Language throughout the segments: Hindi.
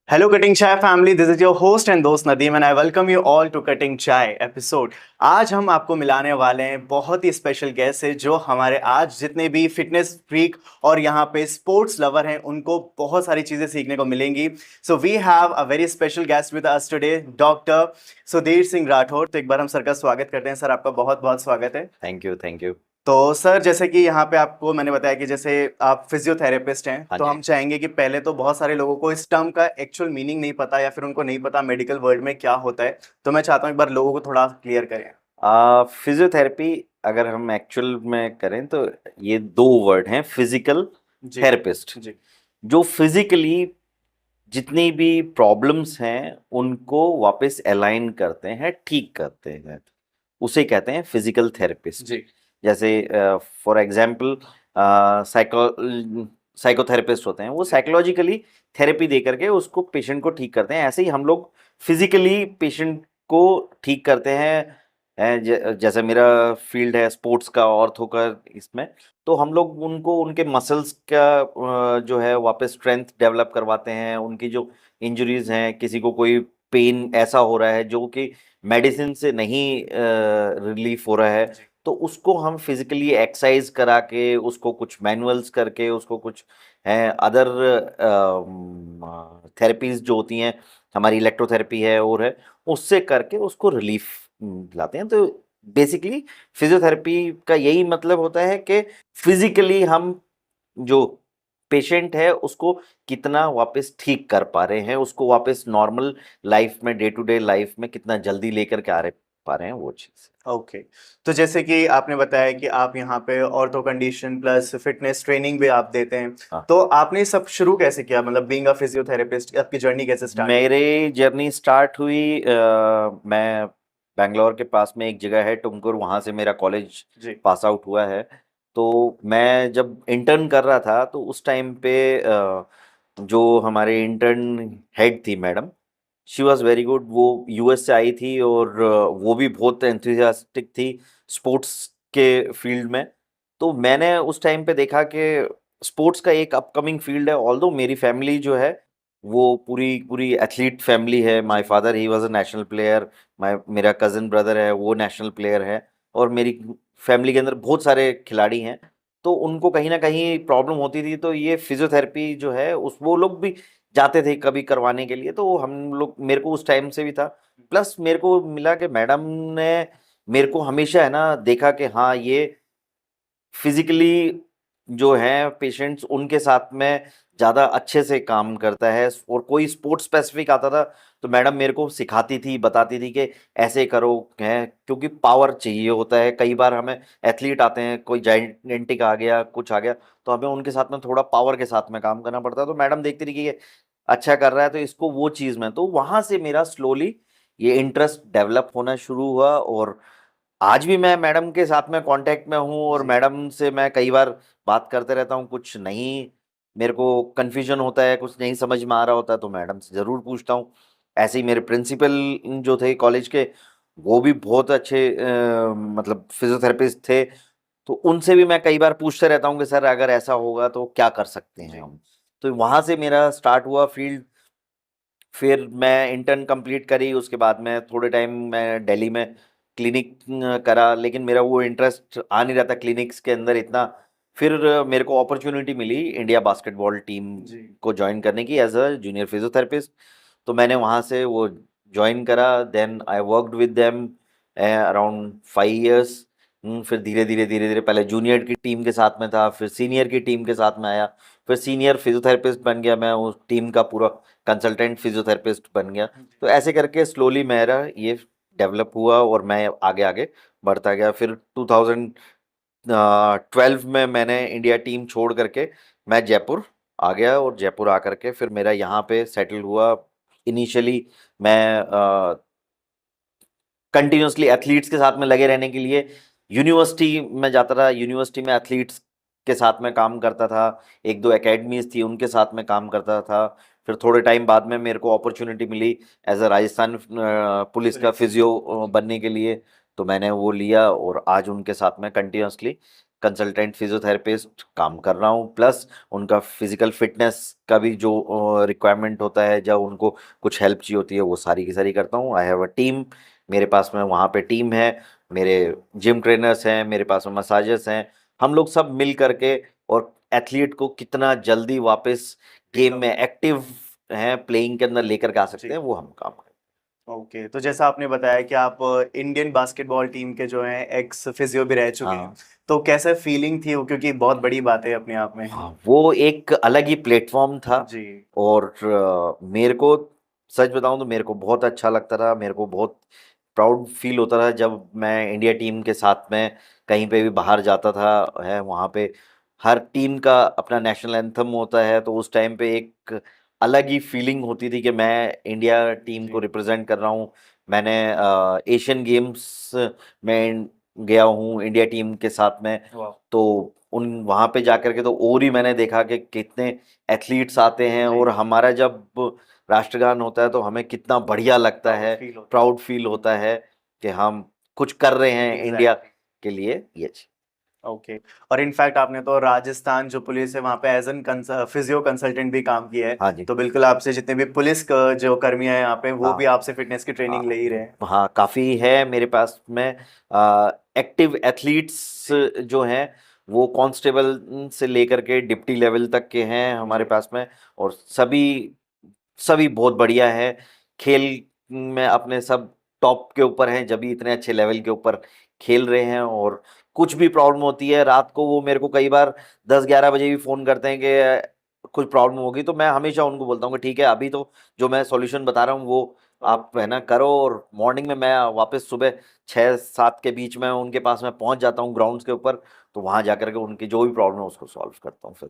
Hello, Cutting Chai family. This is your host and दोस्त Nadeem and I welcome you all to Cutting Chai episode. आज हम आपको मिलाने वाले हैं बहुत ही स्पेशल गेस्ट है जो हमारे आज जितने भी फिटनेस फ्रीक और यहाँ पे स्पोर्ट्स लवर हैं उनको बहुत सारी चीज़ें सीखने को मिलेंगी. So we have a very special guest with us today, doctor Sudhir Singh Rathore. तो एक बार हम सर का स्वागत करते हैं. सर, आपका बहुत बहुत स्वागत है. Thank you thank you. तो सर, जैसे कि यहाँ पे आपको मैंने बताया कि जैसे आप फिजियोथेरेपिस्ट हैं, हाँ तो जी। हम चाहेंगे कि पहले तो बहुत सारे लोगों को इस टर्म का एक्चुअल मीनिंग नहीं पता या फिर उनको नहीं पता मेडिकल वर्ल्ड में क्या होता है. तो मैं चाहता हूँ एक बार लोगों को थोड़ा क्लियर करें. फिजियोथेरेपी अगर हम एक्चुअल में करें तो ये दो वर्ड हैं, फिजिकल जी थेरेपिस्ट, जी. जो फिजिकली जितनी भी प्रॉब्लम्स हैं उनको वापस अलाइन करते हैं, ठीक करते हैं, उसे कहते हैं फिजिकल थेरेपिस्ट. जी जैसे फॉर एग्जांपल साइकोथेरेपिस्ट होते हैं, वो साइकोलॉजिकली थेरेपी दे करके उसको पेशेंट को ठीक करते हैं. ऐसे ही हम लोग फिजिकली पेशेंट को ठीक करते हैं. जैसे मेरा फील्ड है स्पोर्ट्स का, ऑर्थो का, इसमें तो हम लोग उनको उनके मसल्स का जो है वापस स्ट्रेंथ डेवलप करवाते हैं. उनकी जो इंजरीज हैं, किसी को कोई पेन ऐसा हो रहा है जो कि मेडिसिन से नहीं रिलीफ हो रहा है, जी. तो उसको हम फिजिकली एक्सरसाइज करा के, उसको कुछ मैनुअल्स करके, उसको कुछ हैं अदर थेरेपीज जो होती हैं, हमारी इलेक्ट्रोथेरेपी है और है, उससे करके उसको रिलीफ दिलाते हैं. तो बेसिकली फिजियोथेरेपी का यही मतलब होता है कि फिजिकली हम जो पेशेंट है उसको कितना वापस ठीक कर पा रहे हैं, उसको वापस नॉर्मल लाइफ में, डे टू डे लाइफ में कितना जल्दी लेकर के पा रहे हैं, वो चीज़. ओके. तो जैसे कि आपने बताया कि आप यहाँ पे ortho condition plus fitness training भी आप देते हैं. हाँ. तो आपने सब शुरू कैसे किया, मतलब बीइंग अ फिजियोथेरेपिस्ट आपकी जर्नी कैसे स्टार्ट हुई? मेरी जर्नी स्टार्ट हुई, मैं बैंगलोर के पास में एक जगह है टुमकुर, वहाँ से मेरा कॉलेज जी पास आउट हुआ है. तो मैं जब इंटर्न कर रहा था तो उस टाइम पे जो हमारे इंटर्न हेड थी madam, she was very good. वो यूएस से आई थी और वो भी बहुत एंथुसियास्टिक थी स्पोर्ट्स के फील्ड में. तो मैंने उस टाइम पे देखा कि स्पोर्ट्स का एक अपकमिंग फील्ड है. ऑल्दो मेरी फैमिली जो है वो पूरी पूरी एथलीट फैमिली है. My ji. Father he was a national player, मेरा कज़न ब्रदर है वो नेशनल प्लेयर है, और मेरी फैमिली के अंदर बहुत सारे खिलाड़ी हैं. तो उनको कहीं न कहीं प्रॉब्लम होती थी, तो ये फिज़ियोथेरेपी जो है उस वो लोग भी जाते थे कभी करवाने के लिए. तो हम लोग, मेरे को उस टाइम से भी था. प्लस मेरे को मिला कि मैडम ने मेरे को हमेशा है ना देखा कि हाँ, ये फिजिकली जो है पेशेंट्स उनके साथ में ज़्यादा अच्छे से काम करता है. और कोई स्पोर्ट्स स्पेसिफिक आता था तो मैडम मेरे को सिखाती थी, बताती थी कि ऐसे करो है, क्योंकि पावर चाहिए होता है. कई बार हमें एथलीट आते हैं, कोई जाइंटिक आ गया, कुछ आ गया, तो हमें उनके साथ में थोड़ा पावर के साथ में काम करना पड़ता है. तो मैडम देखती थी कि ये अच्छा कर रहा है तो इसको वो चीज़ में, तो वहाँ से मेरा स्लोली ये इंटरेस्ट डेवलप होना शुरू हुआ. और आज भी मैं मैडम के साथ में कांटेक्ट में हूँ और जी. मैडम से मैं कई बार बात करते रहता हूँ. कुछ नहीं, मेरे को कन्फ्यूजन होता है, कुछ नहीं समझ में आ रहा होता है तो मैडम से ज़रूर पूछता हूँ. ऐसे ही मेरे प्रिंसिपल जो थे कॉलेज के, वो भी बहुत अच्छे मतलब फिजियोथेरेपिस्ट थे. तो उनसे भी मैं कई बार पूछते रहता हूँ कि सर अगर ऐसा होगा तो क्या कर सकते हैं जी. हम. तो वहाँ से मेरा स्टार्ट हुआ फील्ड. फिर मैं इंटर्न कंप्लीट करी, उसके बाद में थोड़े टाइम मैं दिल्ली में क्लिनिक करा, लेकिन मेरा वो इंटरेस्ट आ नहीं रहा था क्लिनिक्स के अंदर इतना. फिर मेरे को अपॉर्चुनिटी मिली इंडिया बास्केटबॉल टीम जी. को ज्वाइन करने की एज अ जूनियर फिजियोथेरेपिस्ट. तो मैंने वहाँ से वो ज्वाइन करा. Then I worked with them around 5 years. फिर धीरे धीरे धीरे धीरे पहले जूनियर की टीम के साथ में था, फिर सीनियर की टीम के साथ में आया, फिर सीनियर फिजियोथेरेपिस्ट बन गया. मैं उस टीम का पूरा कंसल्टेंट फिजियोथेरेपिस्ट बन गया. तो ऐसे करके स्लोली मेरा ये डेवलप हुआ और मैं आगे आगे बढ़ता गया. फिर 2012 में मैंने इंडिया टीम छोड़ करके मैं जयपुर आ गया, और जयपुर आकर के फिर मेरा यहाँ पे सेटल हुआ. इनिशियली मैं कंटिन्यूअसली एथलीट्स के साथ में लगे रहने के लिए यूनिवर्सिटी में जाता था. यूनिवर्सिटी में एथलीट्स के साथ में काम करता था, एक दो एकेडमीज थी उनके साथ में काम करता था. फिर थोड़े टाइम बाद में मेरे को अपॉर्चुनिटी मिली एज अ राजस्थान पुलिस का पुलिस. फिजियो जी. बनने के लिए. तो मैंने वो लिया और आज उनके साथ में कंटिन्यूअसली कंसल्टेंट फिजियोथेरेपिस्ट काम कर रहा हूँ, प्लस उनका फिजिकल फिटनेस का भी जो रिक्वायरमेंट होता है, जब उनको कुछ हेल्प चाहिए होती है, वो सारी की सारी करता हूँ। आई हैव अ टीम, मेरे पास में वहाँ पे टीम है, मेरे जिम ट्रेनर्स हैं, मेरे पास में मसाजर्स हैं, हम लोग सब मिल करके और एथलीट को कितना जल्दी वापस गेम में एक्टिव हैं, प्लेइंग के अंदर लेकर के आ सकते हैं, वो हम काम करते हैं। ओके, तो जैसा आपने बताया कि आप इंडियन बास्केटबॉल टीम के जो हैं एक्स फिजियो भी रह चुके हैं, हाँ तो कैसा फीलिंग थी वो, क्योंकि बहुत बड़ी बात है अपने आप में। हाँ, वो एक अलग ही प्लेटफॉर्म था। जी। और मेरे को सच बताऊं तो मेरे को बहुत अच्छा लगता था, मेरे को बहुत प्राउड फील होता था जब मैं इंडिया टीम के साथ में कहीं पे भी बाहर जाता था। है वहाँ पे हर टीम का अपना नेशनल एंथम होता है, तो उस टाइम पे एक अलग ही फीलिंग होती थी कि मैं इंडिया टीम को जी। रिप्रेजेंट कर रहा हूँ। मैंने एशियन गेम्स में गया हूँ इंडिया टीम के साथ में, वाह। तो उन वहाँ पे जाकर के तो और ही मैंने देखा कि कितने एथलीट्स आते हैं, जी। और हमारा जब राष्ट्रगान होता है तो हमें कितना बढ़िया लगता प्राउड है, फील होता प्राउड फील होता है कि हम कुछ कर रहे है। हैं इंडिया एग्जैक्टली। के लिए। ये ओके। और इनफैक्ट आपने तो राजस्थान जो पुलिस है वहाँ पे एज एन फिजियो कंसल्टेंट भी काम किया है, हाँ जी। तो बिल्कुल आपसे जितने भी पुलिस जो कर्मी हैं यहाँ पे वो भी हाँ आपसे फिटनेस की ट्रेनिंग ले ही रहे हैं। हाँ, काफ़ी है मेरे पास में एक्टिव एथलीट्स जो हैं, वो कांस्टेबल से लेकर के डिप्टी लेवल तक के हैं हमारे जी। पास में। और सभी सभी बहुत बढ़िया है, खेल में अपने सब टॉप के ऊपर हैं, जब भी इतने अच्छे लेवल के ऊपर खेल रहे हैं। और कुछ भी प्रॉब्लम होती है रात को, वो मेरे को कई बार 10-11 बजे भी फ़ोन करते हैं कि कुछ प्रॉब्लम होगी, तो मैं हमेशा उनको बोलता हूँ कि ठीक है, अभी तो जो मैं सॉल्यूशन बता रहा हूँ वो आप है ना करो। और मॉर्निंग में मैं वापस सुबह 6-7 के बीच में उनके पास में पहुंच जाता हूँ ग्राउंड्स के ऊपर, तो वहां जाकर के उनकी जो भी प्रॉब्लम है उसको सॉल्व करता हूँ फिर।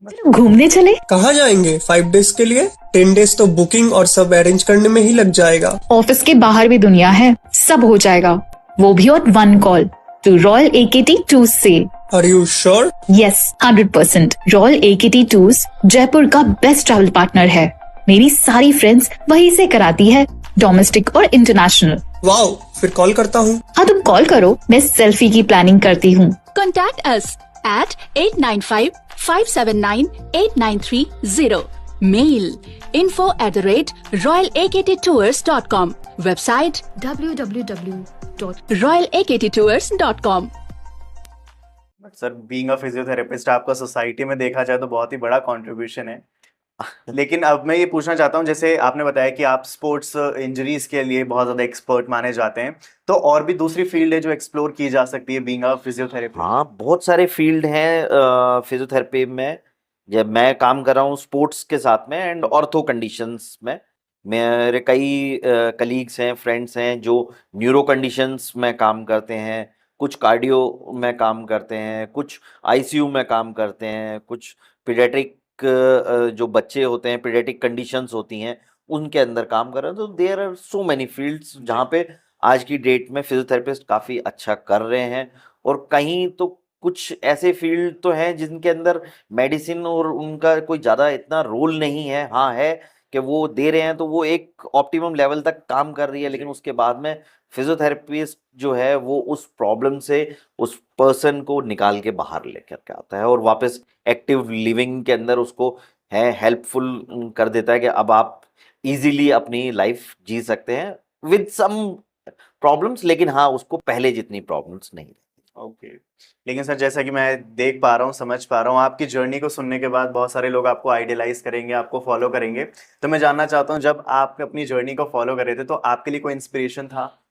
चलो घूमने चले। कहाँ जाएंगे? 5 डेज के लिए? 10 डेज तो बुकिंग और सब अरेंज करने में ही लग जाएगा। ऑफिस के बाहर भी दुनिया है, सब हो जाएगा, वो भी और one call to royal AKT tours से। Are you sure? Yes 100%। Royal AKT tours Jaipur का बेस्ट ट्रैवल पार्टनर है। मेरी सारी फ्रेंड्स वहीं से कराती है, डोमेस्टिक और इंटरनेशनल। वाओ, फिर कॉल करता हूँ। हाँ तुम कॉल करो, मैं सेल्फी की प्लानिंग करती हूँ। Contact us at 895-579-8930. Mail info@royalakttours.com. Website www.royalakttours.com. But sir, being a physiotherapist आपका सोसाइटी में देखा जाए तो बहुत ही बड़ा कंट्रीब्यूशन है। लेकिन अब मैं ये पूछना चाहता हूँ, जैसे आपने बताया कि आप स्पोर्ट्स इंजरीज के लिए बहुत ज्यादा एक्सपर्ट माने जाते हैं, तो और भी दूसरी फील्ड है जो एक्सप्लोर की जा सकती है बीइंग अ फिजियोथेरेपी? हाँ, बहुत सारे फील्ड हैं फिजियोथेरेपी में। जब मैं काम कर रहा हूँ स्पोर्ट्स के साथ में एंड ऑर्थो कंडीशंस में, मेरे कई कलीग्स हैं, फ्रेंड्स हैं जो न्यूरो कंडीशंस में काम करते हैं, कुछ कार्डियो में काम करते हैं, कुछ आईसीयू में काम करते हैं, कुछ पीडियाट्रिक जो बच्चे होते हैं, पीडियाट्रिक कंडीशंस होती हैं, उनके अंदर काम कर रहे हैं। तो there are so many fields जहाँ पे आज की डेट में फिजियोथेरेपिस्ट काफ़ी अच्छा कर रहे हैं। और कहीं तो कुछ ऐसे फील्ड तो हैं जिनके अंदर मेडिसिन और उनका कोई ज़्यादा इतना रोल नहीं है। हाँ है कि वो दे रहे हैं तो वो एक ऑप्टिमम लेवल तक काम कर रही है, लेकिन उसके बाद में फिजियोथेरेपिस्ट जो है वो उस प्रॉब्लम से उस पर्सन को निकाल के बाहर लेकर के आता है और वापस एक्टिव लिविंग के अंदर उसको है हेल्पफुल कर देता है कि अब आप इजीली अपनी लाइफ जी सकते हैं विद सम प्रॉब्लम्स, लेकिन हाँ उसको पहले जितनी प्रॉब्लम्स नहीं। ओके। लेकिन सर, जैसा कि मैं देख पा रहा हूँ, समझ पा रहा हूँ, आपकी जर्नी को सुनने के बाद बहुत सारे लोग आपको आइडियलाइज करेंगे, आपको फॉलो करेंगे। तो मैं जानना चाहता हूँ, जब आप अपनी जर्नी को फॉलो कर रहे थे तो आपके लिए कोई इंस्पिरेशन था?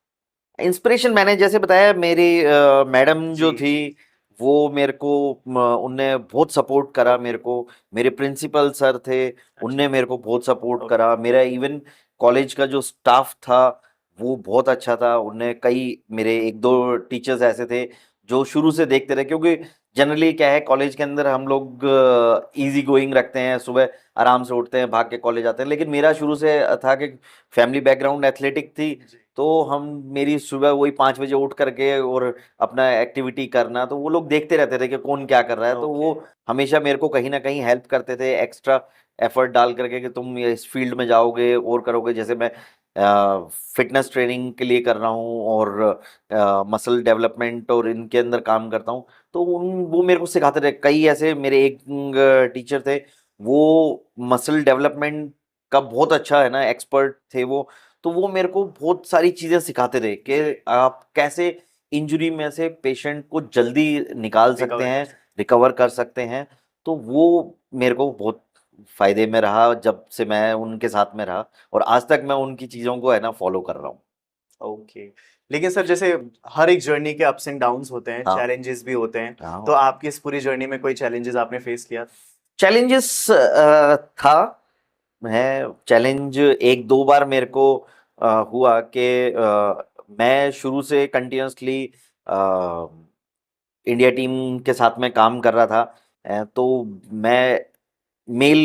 इंस्पिरेशन मैंने जैसे बताया, मेरी मैडम जो जी। थी वो मेरे को उनने बहुत सपोर्ट करा मेरे को। मेरे प्रिंसिपल सर थे, उनने मेरे को बहुत सपोर्ट ओके। करा। मेरा इवन कॉलेज का जो स्टाफ था वो बहुत अच्छा था। उनने कई मेरे एक दो टीचर्स ऐसे थे जो शुरू से देखते रहे, क्योंकि जनरली क्या है कॉलेज के अंदर हम लोग इजी गोइंग रखते हैं, सुबह आराम से उठते हैं, भाग के कॉलेज आते हैं। लेकिन मेरा शुरू से था कि फैमिली बैकग्राउंड एथलेटिक थी, जी। तो हम मेरी सुबह वही 5 बजे उठ करके और अपना एक्टिविटी करना, तो वो लोग देखते रहते थे कि कौन क्या कर रहा है। तो वो ओके। हमेशा मेरे को कहीं ना कहीं हेल्प करते थे, एक्स्ट्रा एफर्ट डाल करके कि तुम ये इस फील्ड में जाओगे और करोगे। जैसे मैं फिटनेस ट्रेनिंग के लिए कर रहा हूँ और मसल डेवलपमेंट और इनके अंदर काम करता हूँ। तो वो मेरे को सिखाते रहे। कई ऐसे मेरे एक टीचर थे, वो मसल डेवलपमेंट का बहुत अच्छा है ना एक्सपर्ट थे वो। तो वो मेरे को बहुत सारी चीज़ें सिखाते थे कि आप कैसे इंजरी में से पेशेंट को जल्दी निकाल सकते हैं, रिकवर कर सकते हैं। तो वो मेरे को बहुत फायदे में रहा जब से मैं उनके साथ में रहा, और आज तक मैं उनकी चीज़ों को है ना फॉलो कर रहा हूँ। ओके। लेकिन सर जैसे हर एक जर्नी के अप्स एंड डाउन्स होते हैं, हाँ। चैलेंजेस भी होते हैं, हाँ। तो आपकी इस पूरी जर्नी में कोई चैलेंजेस आपने फेस किया? चैलेंजेस था है चैलेंज एक दो बार मेरे को हुआ कि मैं शुरू से कंटिन्यूसली इंडिया टीम के साथ में काम कर रहा था। तो मैं मेल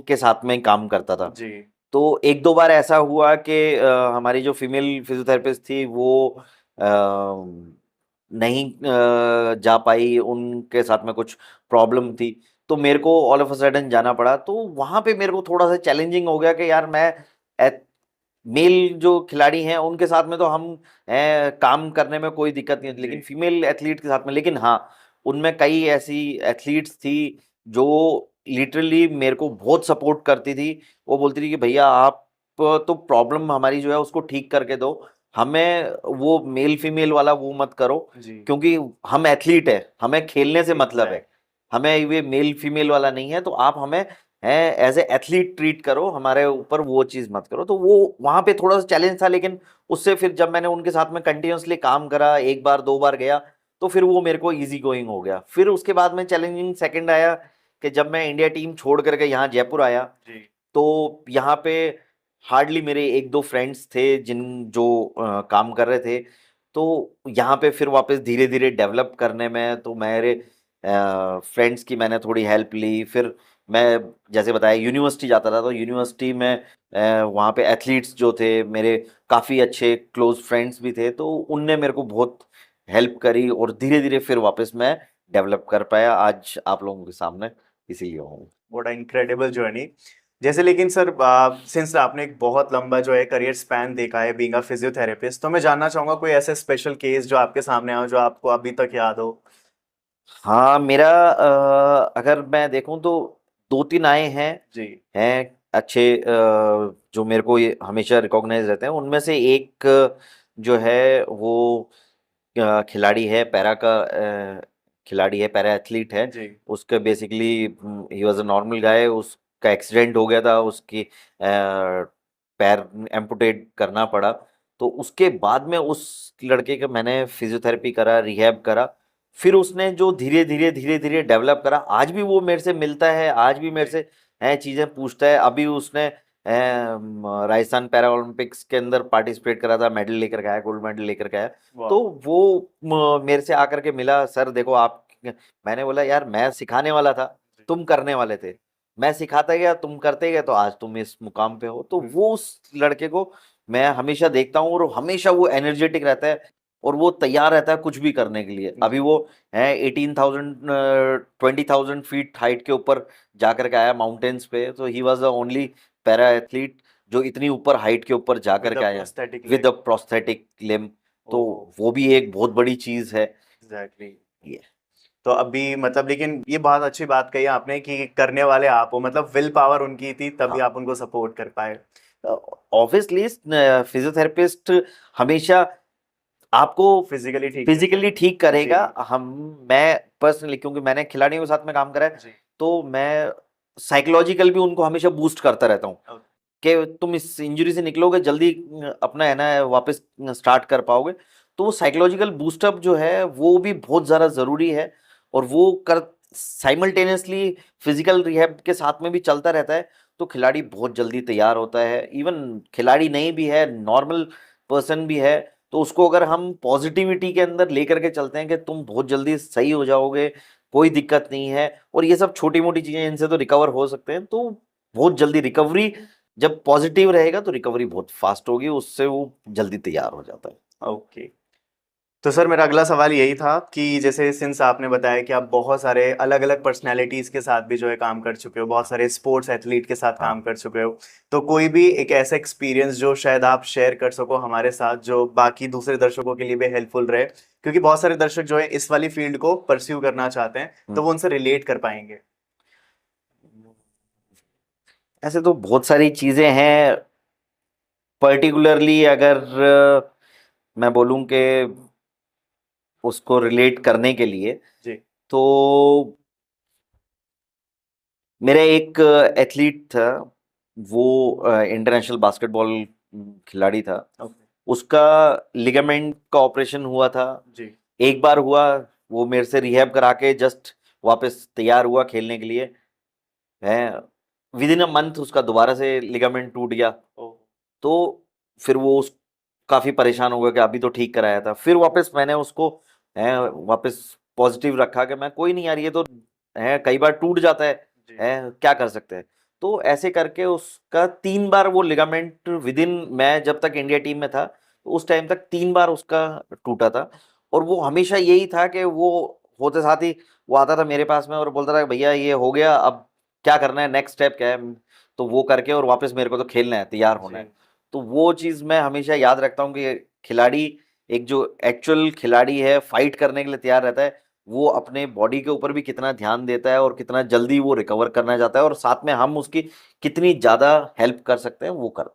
के साथ में काम करता था। जी। तो एक दो बार ऐसा हुआ कि हमारी जो फीमेल फिजियोथेरेपिस्ट थी वो नहीं जा पाई, उनके साथ में कुछ प्रॉब्लम थी, तो मेरे को ऑल ऑफ अ सडन जाना पड़ा। तो वहाँ पे मेरे को थोड़ा सा चैलेंजिंग हो गया कि यार मैं मेल जो खिलाड़ी हैं उनके साथ में तो हम काम करने में कोई दिक्कत नहीं होती, लेकिन जी। फीमेल एथलीट के साथ में, लेकिन हाँ उनमें कई ऐसी एथलीट्स थी जो लिटरली मेरे को बहुत सपोर्ट करती थी। वो बोलती थी कि भैया आप तो प्रॉब्लम हमारी जो है उसको ठीक करके दो, हमें वो मेल फीमेल वाला वो मत करो, जी। क्योंकि हम एथलीट है, हमें खेलने से मतलब है, Exact. हमें ये मेल फीमेल वाला नहीं है। तो आप हमें एज ए एथलीट ट्रीट करो, हमारे ऊपर वो चीज़ मत करो। तो वो वहाँ पे थोड़ा सा चैलेंज था, लेकिन उससे फिर जब मैंने उनके साथ में कंटिन्यूसली काम करा, एक बार दो बार गया, तो फिर वो मेरे को इजी गोइंग हो गया। फिर उसके बाद में चैलेंजिंग सेकंड आया कि जब मैं इंडिया टीम छोड़ करके यहाँ जयपुर आया, जी। तो यहाँ पे हार्डली मेरे एक दो फ्रेंड्स थे जिन जो काम कर रहे थे। तो यहाँ पे फिर वापस धीरे धीरे डेवलप करने में तो मेरे फ्रेंड्स की मैंने थोड़ी हेल्प ली। फिर मैं जैसे बताया यूनिवर्सिटी जाता था, तो यूनिवर्सिटी में वहाँ पे एथलीट्स जो थे मेरे काफ़ी अच्छे क्लोज फ्रेंड्स भी थे, तो उनने मेरे को बहुत हेल्प करी, और धीरे धीरे फिर वापस मैं डेवलप कर पाया। आज आप लोगों के सामने इसीलिए हूँ। What incredible journey. जैसे लेकिन सर सिंस आपने एक बहुत लंबा जो है करियर स्पैन देखा है बीइंग अ फिजियोथेरेपिस्ट, तो मैं जानना चाहूंगा कोई ऐसे स्पेशल केस जो आपके सामने आया हो जो आपको अभी तक याद हो? हाँ, मेरा अगर मैं देखूँ तो 2-3 आए जी। हैं अच्छे, जो मेरे को ये हमेशा रिकॉग्नाइज़ रहते हैं। उनमें से एक जो है वो खिलाड़ी है, खिलाड़ी है, पैरा एथलीट है। जी। उसका basically he was a normal guy, उसका एक्सीडेंट हो गया था, उसकी पैर एम्पुटेट करना पड़ा। तो उसके बाद में उस लड़के का मैंने फिज़ियोथेरेपी करा, रिहैब करा। फिर उसने जो धीरे-धीरे, धीरे-धीरे डेवलप करा, आज भी वो मेरे से मिलता है, आज भी मेरे से चीज़ें पूछता है। अभी उसने राजस्थान पैरा ओलंपिक्स के अंदर पार्टिसिपेट करा था, मेडल लेकर के आया, गोल्ड मेडल लेकर के आया। वाह। तो वो मेरे से आकर के मिला, सर देखो आप। मैंने बोला यार मैं सिखाने वाला था, तुम करने वाले थे। मैं सिखाता गया, तुम करते गए, तो आज तुम इस मुकाम पे हो। तो वो उस लड़के को मैं हमेशा देखता हूँ, और हमेशा वो एनर्जेटिक रहता है, और वो तैयार रहता है कुछ भी करने के लिए। अभी वो है 20,000 फीट हाइट के ऊपर जाकर के आया माउंटेन्स पे। तो he was the only para athlete जो इतनी ऊपर हाइट के ऊपर जाकर के आया विद अ प्रोस्थेटिक लिम्ब। तो वो भी एक बहुत बड़ी चीज है। एग्जैक्टली। ये तो अभी मतलब लेकिन ये बहुत अच्छी बात कही आपने कि करने वाले आप हो, मतलब विल पावर उनकी थी तभी हाँ, आप उनको सपोर्ट कर पाए। ऑब्वियसली फिजियोथेरेपिस्ट हमेशा आपको फिजिकली फिजिकली ठीक करेगा। जी। हम मैं पर्सनली, क्योंकि मैंने खिलाड़ियों के साथ में काम करा है, जी। तो मैं साइकोलॉजिकल भी उनको हमेशा बूस्ट करता रहता हूँ Okay. कि तुम इस इंजरी से निकलोगे जल्दी, अपना है ना वापस स्टार्ट कर पाओगे। तो वो साइकोलॉजिकल बूस्टअप जो है वो भी बहुत ज़्यादा ज़रूरी है, और वो कर साइमल्टेनियसली फिजिकल रिहैब के साथ में भी चलता रहता है। तो खिलाड़ी बहुत जल्दी तैयार होता है। इवन खिलाड़ी नहीं भी है, नॉर्मल पर्सन भी है, तो उसको अगर हम पॉजिटिविटी के अंदर लेकर के चलते हैं कि तुम बहुत जल्दी सही हो जाओगे, कोई दिक्कत नहीं है, और ये सब छोटी मोटी चीज़ें, इनसे तो रिकवर हो सकते हैं। तो बहुत जल्दी रिकवरी, जब पॉजिटिव रहेगा तो रिकवरी बहुत फास्ट होगी, उससे वो जल्दी तैयार हो जाता है। ओके। तो सर मेरा अगला सवाल यही था कि जैसे सिंस आपने बताया कि आप बहुत सारे अलग अलग पर्सनालिटीज के साथ भी जो है काम कर चुके हो, बहुत सारे स्पोर्ट्स एथलीट के साथ हाँ। काम कर चुके हो, तो कोई भी एक ऐसा एक्सपीरियंस जो शायद आप शेयर कर सको हमारे साथ जो बाकी दूसरे दर्शकों के लिए भी हेल्पफुल रहे, क्योंकि बहुत सारे दर्शक जो है इस वाली फील्ड को परस्यू करना चाहते हैं तो वो उनसे रिलेट कर पाएंगे। ऐसे तो बहुत सारी चीजें हैं, पर्टिकुलरली अगर मैं बोलूं कि उसको रिलेट करने के लिए, जी। तो मेरा एक एथलीट था, वो इंटरनेशनल बास्केटबॉल खिलाड़ी था। ओके। उसका लिगामेंट का ऑपरेशन हुआ था, जी। एक बार हुआ, वो मेरे से रिहैब करा के जस्ट वापस तैयार हुआ खेलने के लिए, है विद इन अ मंथ उसका दोबारा से लिगामेंट टूट गया। ओ। तो फिर वो उस काफ़ी परेशान हो गया कि अभी तो ठीक कराया था, फिर वापस मैंने उसको वापस पॉजिटिव रखा कि मैं कोई नहीं यार, ये तो कई बार टूट जाता जी। है, क्या कर सकते हैं। तो ऐसे करके उसका 3 बार वो लिगामेंट विद इन, मैं जब तक इंडिया टीम में था तो उस टाइम तक 3 बार उसका टूटा था। और वो हमेशा यही था कि वो होते साथ ही वो आता था मेरे पास में और बोलता था भैया ये हो गया, अब क्या करना है, नेक्स्ट स्टेप क्या है, तो वो करके और वापस मेरे को तो खेलना है, तैयार होना है। जी। तो वो चीज़ मैं हमेशा याद रखता हूँ कि खिलाड़ी, एक जो एक्चुअल खिलाड़ी है, फाइट करने के लिए तैयार रहता है, वो अपने बॉडी के ऊपर भी कितना ध्यान देता है और कितना जल्दी वो रिकवर करना चाहता है, और साथ में हम उसकी कितनी ज़्यादा हेल्प कर सकते हैं वो कर।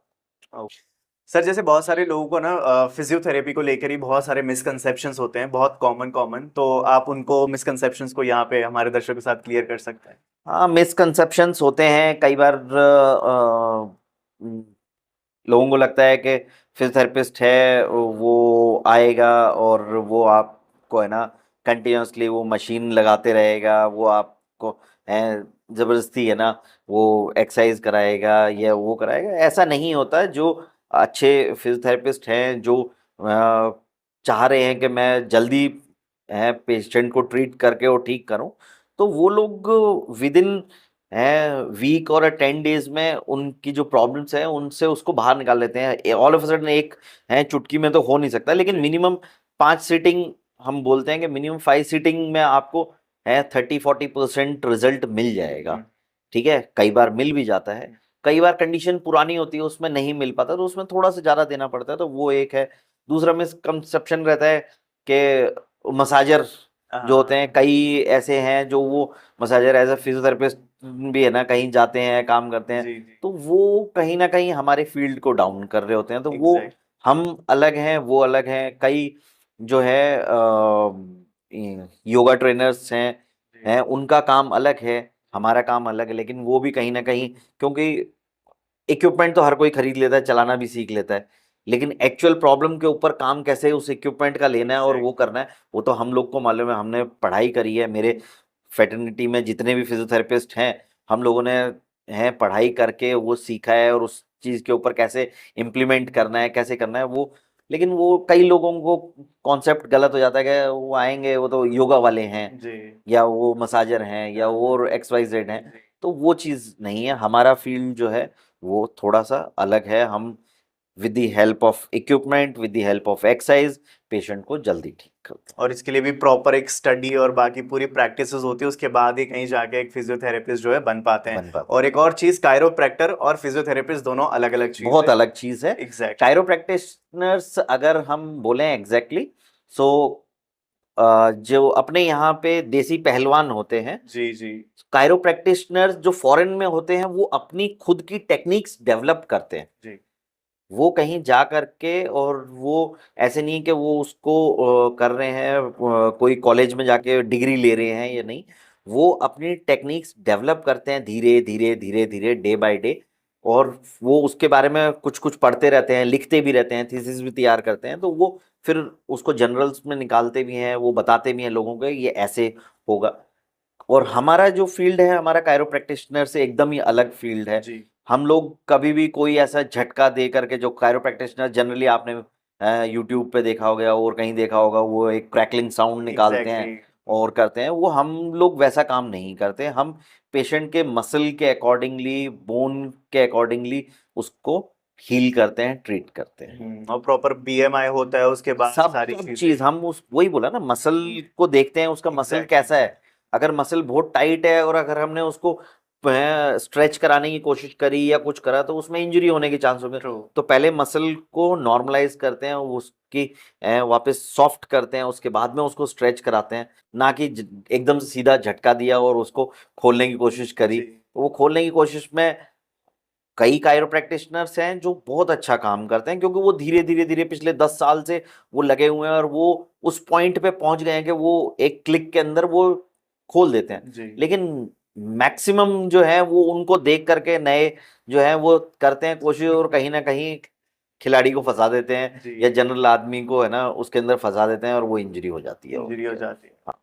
सर जैसे बहुत सारे लोगों को ना फिजियोथेरेपी को लेकर ही बहुत सारे मिसकंसेप्शंस होते हैं, बहुत कॉमन कॉमन, तो आप उनको मिसकंसेप्शंस को यहाँ पे हमारे दर्शकों के साथ क्लियर कर सकते हैं। हाँ, मिसकंसेप्शंस होते हैं कई बार। लोगों को लगता है कि फिजियोथेरेपिस्ट है वो आएगा और वो आपको है ना कंटिन्यूसली वो मशीन लगाते रहेगा, वो आपको है ज़बरदस्ती है ना वो एक्सरसाइज कराएगा या वो कराएगा, ऐसा नहीं होता है। जो अच्छे फिजियोथेरेपिस्ट हैं, जो चाह रहे हैं कि मैं जल्दी है पेशेंट को ट्रीट करके वो ठीक करूं, तो वो लोग विद इन वीक और 10 डेज में उनकी जो प्रॉब्लम्स हैं उनसे उसको बाहर निकाल लेते हैं। ऑल ऑफ अ सडन एक है चुटकी में तो हो नहीं सकता, लेकिन मिनिमम 5 सीटिंग, हम बोलते हैं कि मिनिमम 5 सीटिंग में आपको है 30-40% रिजल्ट मिल जाएगा। ठीक है, कई बार मिल भी जाता है, कई बार कंडीशन पुरानी होती है उसमें नहीं मिल पाता, तो उसमें थोड़ा सा ज़्यादा देना पड़ता है, तो वो एक है। दूसरा मिसकंसेप्शन रहता है कि मसाजर जो होते हैं, कई ऐसे हैं जो वो मसाजर एज अ फिजियोथेरेपिस्ट भी है ना कहीं जाते हैं काम करते हैं, जी जी। तो वो कहीं ना कहीं हमारे फील्ड को डाउन कर रहे होते हैं। तो वो एग्जैक्ट। हम अलग हैं, वो अलग हैं। कई जो है योगा ट्रेनर्स हैं उनका काम अलग है, हमारा काम अलग है, लेकिन वो भी कहीं ना कहीं, क्योंकि इक्विपमेंट तो हर कोई खरीद लेता है, चलाना भी सीख लेता है, लेकिन एक्चुअल प्रॉब्लम के ऊपर काम कैसे उस इक्विपमेंट का लेना है और वो करना है, वो तो हम लोग को मालूम है। हमने पढ़ाई करी है, मेरे फेटर्निटी में जितने भी फिजियोथेरेपिस्ट हैं, हम लोगों ने हैं पढ़ाई करके वो सीखा है, और उस चीज़ के ऊपर कैसे इम्प्लीमेंट करना है, कैसे करना है वो। लेकिन वो कई लोगों को कॉन्सेप्ट गलत हो जाता है कि वो आएंगे वो तो योगा वाले हैं, जी। या वो मसाजर हैं, या वो XYZ हैं, तो वो चीज़ नहीं है। हमारा फील्ड जो है वो थोड़ा सा अलग है। हम with the help of equipment, with the help of exercise patient को जल्दी ठीक करते और इसके लिए भी प्रॉपर एक स्टडी और बाकी पूरी प्रैक्टिस होती है, उसके बाद ही कहीं जाके एक फिजियोथेरेपिस्ट जो है बन पाते हैं, हैं। बन पाते और एक और चीज, कायरोप्रैक्टर और फिजियोथेरेपिस्ट दोनों अलग अलग हैं। चीज बहुत है। अलग चीज़ है। एग्जैक्ट। कायरोप्रैक्टिशनर्स अगर हम बोलें एग्जैक्टली, सो जो अपने यहाँ पे देसी पहलवान होते हैं, जी जी। कायरोप्रैक्टिशनर्स जो फॉरेन में होते हैं, वो अपनी खुद की टेक्निक्स डेवलप करते हैं। जी। वो कहीं जा करके, और वो ऐसे नहीं कि वो उसको कर रहे हैं कोई कॉलेज में जाके डिग्री ले रहे हैं या नहीं, वो अपनी टेक्निक्स डेवलप करते हैं धीरे धीरे धीरे धीरे, डे बाय डे। और वो उसके बारे में कुछ कुछ पढ़ते रहते हैं, लिखते भी रहते हैं, थीसिस भी तैयार करते हैं, तो वो फिर उसको जर्नल्स में निकालते भी हैं, वो बताते भी हैं लोगों को ये ऐसे होगा। और हमारा जो फील्ड है, हमारा कायरो प्रैक्टिशनर से एकदम ही अलग फील्ड है। जी। हम लोग कभी भी कोई ऐसा झटका दे करके, जो कायरो प्रैक्टिशनर जनरली आपने यूट्यूब पे देखा होगा और कहीं देखा होगा, वो एक क्रैकलिंग साउंड निकालते हैं एग्जैक्टली। और करते हैं, वो हम लोग वैसा काम नहीं करते। हम पेशेंट के मसल के अकॉर्डिंगली, बोन के अकॉर्डिंगली उसको हील करते हैं, ट्रीट करते हैं। और प्रॉपर बीएमआई होता है उसके बाद सब सारी सब चीजें। चीज हम उस वही बोला ना, मसल को देखते हैं, उसका मसल Exactly. कैसा है। अगर मसल बहुत टाइट है और अगर हमने उसको स्ट्रेच कराने की कोशिश करी या कुछ करा तो उसमें इंजरी होने के चांस हो गए। True. तो पहले मसल को नॉर्मलाइज करते हैं, उसकी वापस सॉफ्ट करते हैं, उसके बाद में उसको स्ट्रेच कराते हैं, ना कि एकदम से सीधा झटका दिया और उसको खोलने की कोशिश करी। जी। तो वो खोलने की कोशिश में कई कायरो प्रैक्टिशनर्स हैं जो बहुत अच्छा काम करते हैं, क्योंकि वो धीरे धीरे धीरे पिछले 10 साल से वो लगे हुए हैं और वो उस पॉइंट पे पहुंच गए हैं कि वो एक क्लिक के अंदर वो खोल देते हैं। जी। लेकिन मैक्सिमम जो है वो उनको देख करके नए जो है वो करते हैं कोशिश, और कहीं ना कहीं खिलाड़ी को फंसा देते हैं जी। या जनरल आदमी को है ना उसके अंदर फंसा देते हैं और वो इंजरी हो जाती है। इंजरी हो जाती है। हाँ।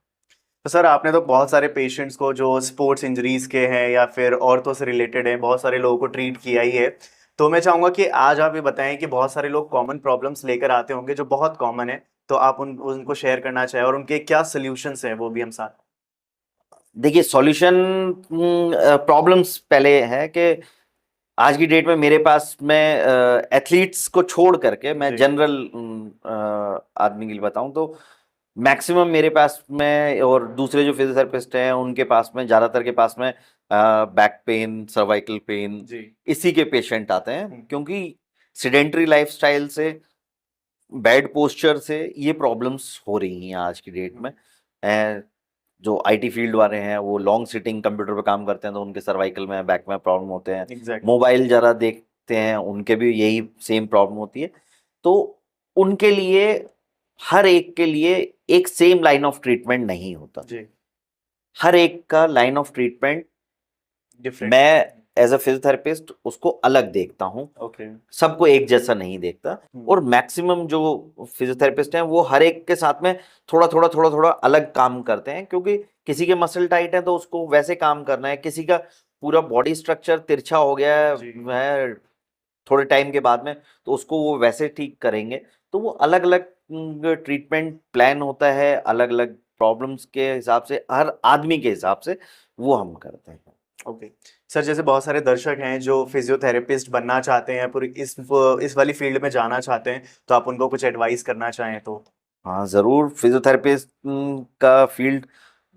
तो सर आपने तो बहुत सारे पेशेंट्स को जो स्पोर्ट्स इंजरीज के हैं या फिर औरतों से रिलेटेड हैं, बहुत सारे लोगों को ट्रीट किया ही है। तो मैं चाहूंगा कि आज आप ये बताएं कि बहुत सारे लोग कॉमन प्रॉब्लम्स लेकर आते होंगे जो बहुत कॉमन है, तो आप उनको शेयर करना चाहें और उनके क्या सोल्यूशंस हैं वो भी हम साथ। देखिए, सॉल्यूशन प्रॉब्लम्स पहले है कि आज की डेट में मेरे पास मैं एथलीट्स को छोड़ करके मैं जी। जनरल आदमी के लिए बताऊं तो मैक्सिमम मेरे पास में और दूसरे जो फिजियोथेरेपिस्ट हैं उनके पास में, ज़्यादातर के पास में बैक पेन, सर्वाइकल पेन, जी। इसी के पेशेंट आते हैं, क्योंकि सिडेंटरी लाइफस्टाइल से, बैड पोस्चर से ये प्रॉब्लम्स हो रही हैं आज की डेट में। जो आईटी फील्ड वाले हैं वो लॉन्ग सिटिंग कंप्यूटर पे काम करते हैं तो उनके सर्वाइकल में, बैक में प्रॉब्लम होते हैं। एग्जैक्टली। मोबाइल जरा देखते हैं उनके भी यही सेम प्रॉब्लम होती है। तो उनके लिए, हर एक के लिए एक सेम लाइन ऑफ ट्रीटमेंट नहीं होता। जी। हर एक का लाइन ऑफ ट्रीटमेंट डिफरेंट। मैं एज अ फिजियोथेरेपिस्ट उसको अलग देखता हूँ, ओके। सबको एक जैसा नहीं देखता। और मैक्सिमम जो फिजियोथेरेपिस्ट हैं वो हर एक के साथ में थोड़ा थोड़ा थोड़ा थोड़ा अलग काम करते हैं, क्योंकि किसी के मसल टाइट है तो उसको वैसे काम करना है, किसी का पूरा बॉडी स्ट्रक्चर तिरछा हो गया है थोड़े टाइम के बाद में तो उसको वो वैसे ठीक करेंगे। तो वो अलग अलग ट्रीटमेंट प्लान होता है, अलग अलग प्रॉब्लम्स के हिसाब से, हर आदमी के हिसाब से वो हम करते हैं। ओके। सर जैसे बहुत सारे दर्शक हैं जो फिजियोथेरेपिस्ट बनना चाहते हैं, पूरी इस वाली फील्ड में जाना चाहते हैं, तो आप उनको कुछ एडवाइस करना चाहें तो। हाँ ज़रूर, फिजियोथेरेपिस्ट का फील्ड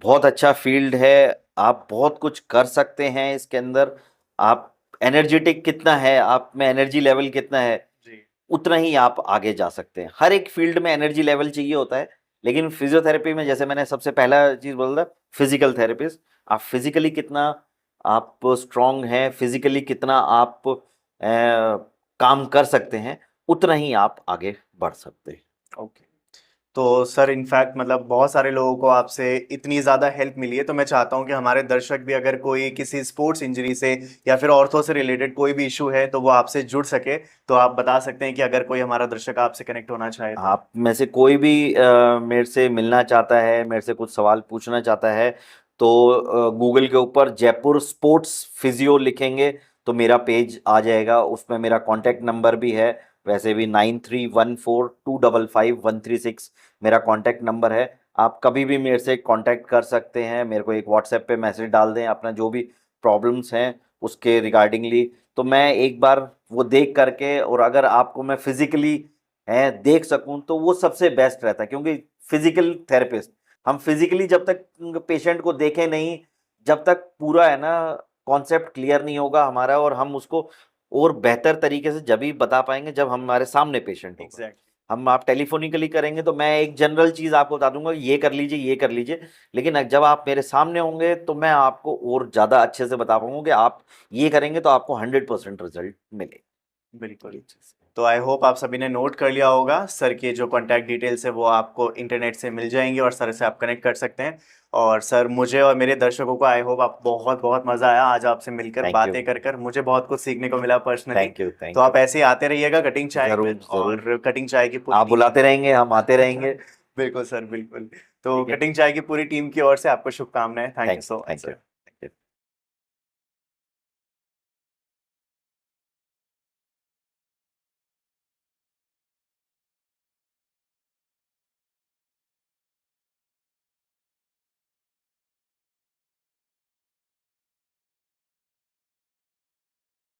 बहुत अच्छा फील्ड है। आप बहुत कुछ कर सकते हैं इसके अंदर। आप एनर्जेटिक कितना है, आप में एनर्जी लेवल कितना है, जी। उतना ही आप आगे जा सकते हैं। हर एक फील्ड में एनर्जी लेवल चाहिए होता है, लेकिन फिजियोथेरेपी में जैसे मैंने सबसे पहला चीज़ बोला था, फिजिकल थेरेपिस्ट, आप फिजिकली कितना आप स्ट्रांग हैं, फिजिकली कितना आप काम कर सकते हैं, उतना ही आप आगे बढ़ सकते हैं। ओके। तो सर इनफैक्ट मतलब बहुत सारे लोगों को आपसे इतनी ज़्यादा हेल्प मिली है, तो मैं चाहता हूं कि हमारे दर्शक भी अगर कोई किसी स्पोर्ट्स इंजरी से या फिर औरतों से रिलेटेड कोई भी इशू है तो वो आपसे जुड़ सके। तो आप बता सकते हैं कि अगर कोई हमारा दर्शक आपसे कनेक्ट होना चाहे तो। आप में से कोई भी मेरे से मिलना चाहता है, मेरे से कुछ सवाल पूछना चाहता है, तो गूगल के ऊपर जयपुर स्पोर्ट्स फिजियो लिखेंगे तो मेरा पेज आ जाएगा। उसमें मेरा कॉन्टैक्ट नंबर भी है, वैसे भी 9314255136 मेरा कॉन्टैक्ट नंबर है। आप कभी भी मेरे से कांटेक्ट कर सकते हैं, मेरे को एक व्हाट्सएप पे मैसेज डाल दें अपना जो भी प्रॉब्लम्स हैं उसके रिगार्डिंगली, तो मैं एक बार वो देख करके, और अगर आपको मैं फिजिकली देख सकूं तो वो सबसे बेस्ट रहता है। क्योंकि फिजिकल थेरेपिस्ट, हम फिजिकली जब तक पेशेंट को देखें नहीं, जब तक पूरा है ना कॉन्सेप्ट क्लियर नहीं होगा हमारा, और हम उसको और बेहतर तरीके से जब ही बता पाएंगे जब हमारे सामने पेशेंट होगा। एग्जैक्टली। हम आप टेलीफोनिकली करेंगे तो मैं एक जनरल चीज़ आपको बता दूंगा, ये कर लीजिए, ये कर लीजिए, लेकिन जब आप मेरे सामने होंगे तो मैं आपको और ज़्यादा अच्छे से बता पाऊंगा कि आप ये करेंगे तो आपको 100% रिजल्ट मिले। बिल्कुल। तो आई होप आप सभी ने नोट कर लिया होगा। सर की जो कॉन्टैक्ट डिटेल्स है वो आपको इंटरनेट से मिल जाएंगी और सर से आप कनेक्ट कर सकते हैं। और सर मुझे और मेरे दर्शकों को आई होप आप बहुत बहुत मज़ा आया आज आपसे मिलकर, Thank बातें you. कर मुझे बहुत कुछ सीखने को मिला पर्सनली। थैंक यू, थैंक तो यू। आप ऐसे ही आते रहिएगा कटिंग चाय जरूर, में, और जरूर। कटिंग चाय की पूरी आप बुलाते रहेंगे, हम आते रहेंगे। बिल्कुल सर, बिल्कुल। तो ठीक है। कटिंग चाय की पूरी टीम की ओर से आपको शुभकामनाएं। Thank you thank so much thank you. Sir.